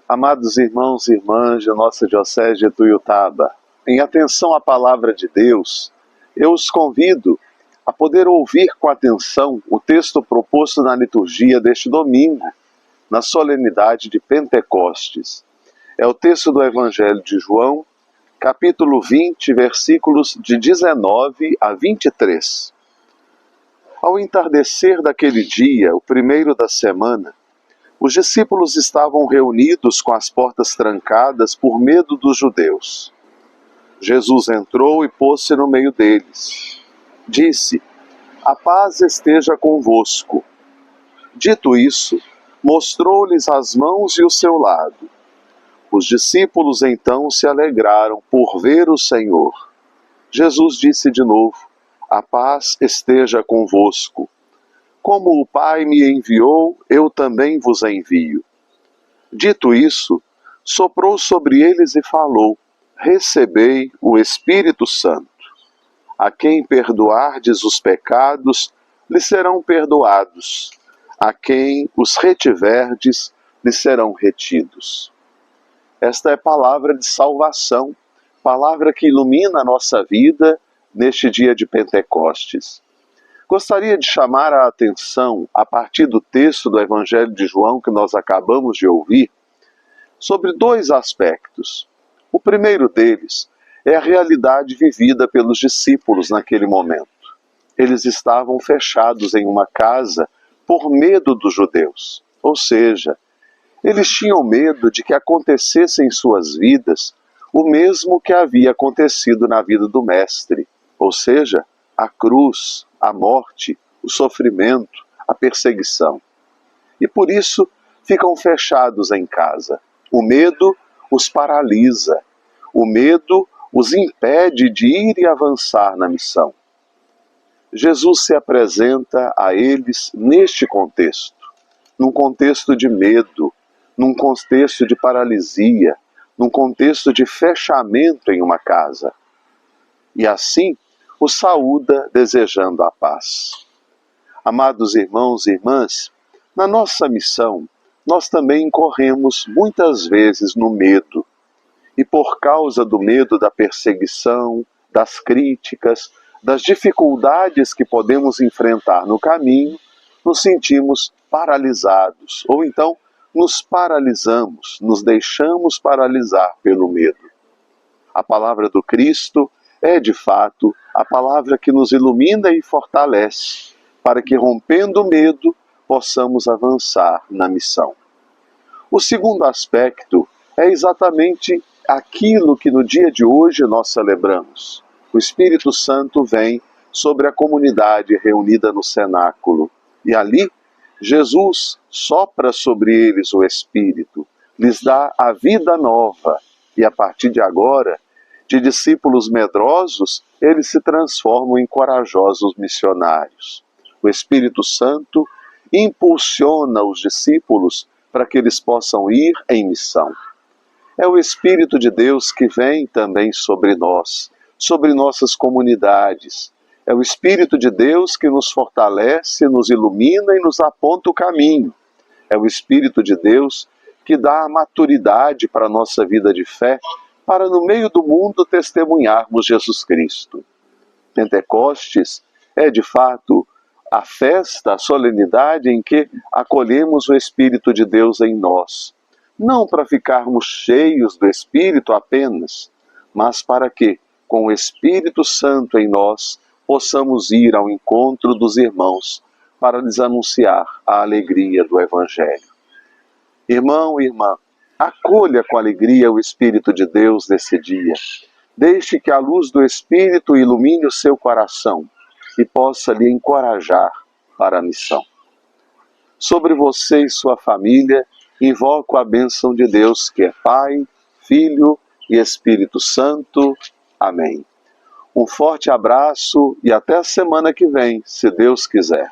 Amados irmãos e irmãs de nossa Diocese de Tuiutaba, em atenção à Palavra de Deus, eu os convido a poder ouvir com atenção o texto proposto na liturgia deste domingo, na solenidade de Pentecostes. É o texto do Evangelho de João, capítulo 20, versículos de 19 a 23. Ao entardecer daquele dia, o primeiro da semana, os discípulos estavam reunidos com as portas trancadas por medo dos judeus. Jesus entrou e pôs-se no meio deles. Disse: "A paz esteja convosco." Dito isso, mostrou-lhes as mãos e o seu lado. Os discípulos então se alegraram por ver o Senhor. Jesus disse de novo: "A paz esteja convosco. Como o Pai me enviou, eu também vos envio." Dito isso, soprou sobre eles e falou: "Recebei o Espírito Santo. A quem perdoardes os pecados, lhes serão perdoados. A quem os retiverdes, lhes serão retidos." Esta é palavra de salvação, palavra que ilumina a nossa vida neste dia de Pentecostes. Gostaria de chamar a atenção, a partir do texto do Evangelho de João que nós acabamos de ouvir, sobre dois aspectos. O primeiro deles é a realidade vivida pelos discípulos naquele momento. Eles estavam fechados em uma casa por medo dos judeus, ou seja, eles tinham medo de que acontecesse em suas vidas o mesmo que havia acontecido na vida do Mestre, ou seja, a cruz, a morte, o sofrimento, a perseguição. E por isso ficam fechados em casa. O medo os paralisa. O medo os impede de ir e avançar na missão. Jesus se apresenta a eles neste contexto, num contexto de medo, num contexto de paralisia, num contexto de fechamento em uma casa. E assim o saúda desejando a paz. Amados irmãos e irmãs, na nossa missão, nós também incorremos muitas vezes no medo. E por causa do medo da perseguição, das críticas, das dificuldades que podemos enfrentar no caminho, nos sentimos paralisados, ou então nos paralisamos, nos deixamos paralisar pelo medo. A palavra do Cristo é, de fato, a palavra que nos ilumina e fortalece, para que, rompendo o medo, possamos avançar na missão. O segundo aspecto é exatamente aquilo que no dia de hoje nós celebramos. O Espírito Santo vem sobre a comunidade reunida no cenáculo, e ali Jesus sopra sobre eles o Espírito, lhes dá a vida nova, e a partir de agora, de discípulos medrosos, eles se transformam em corajosos missionários. O Espírito Santo impulsiona os discípulos para que eles possam ir em missão. É o Espírito de Deus que vem também sobre nós, sobre nossas comunidades. É o Espírito de Deus que nos fortalece, nos ilumina e nos aponta o caminho. É o Espírito de Deus que dá a maturidade para a nossa vida de fé, para no meio do mundo testemunharmos Jesus Cristo. Pentecostes é, de fato, a festa, a solenidade em que acolhemos o Espírito de Deus em nós. Não para ficarmos cheios do Espírito apenas, mas para que, com o Espírito Santo em nós, possamos ir ao encontro dos irmãos para lhes anunciar a alegria do Evangelho. Irmão e irmã, acolha com alegria o Espírito de Deus nesse dia. Deixe que a luz do Espírito ilumine o seu coração e possa lhe encorajar para a missão. Sobre você e sua família, invoco a bênção de Deus, que é Pai, Filho e Espírito Santo. Amém. Um forte abraço e até a semana que vem, se Deus quiser.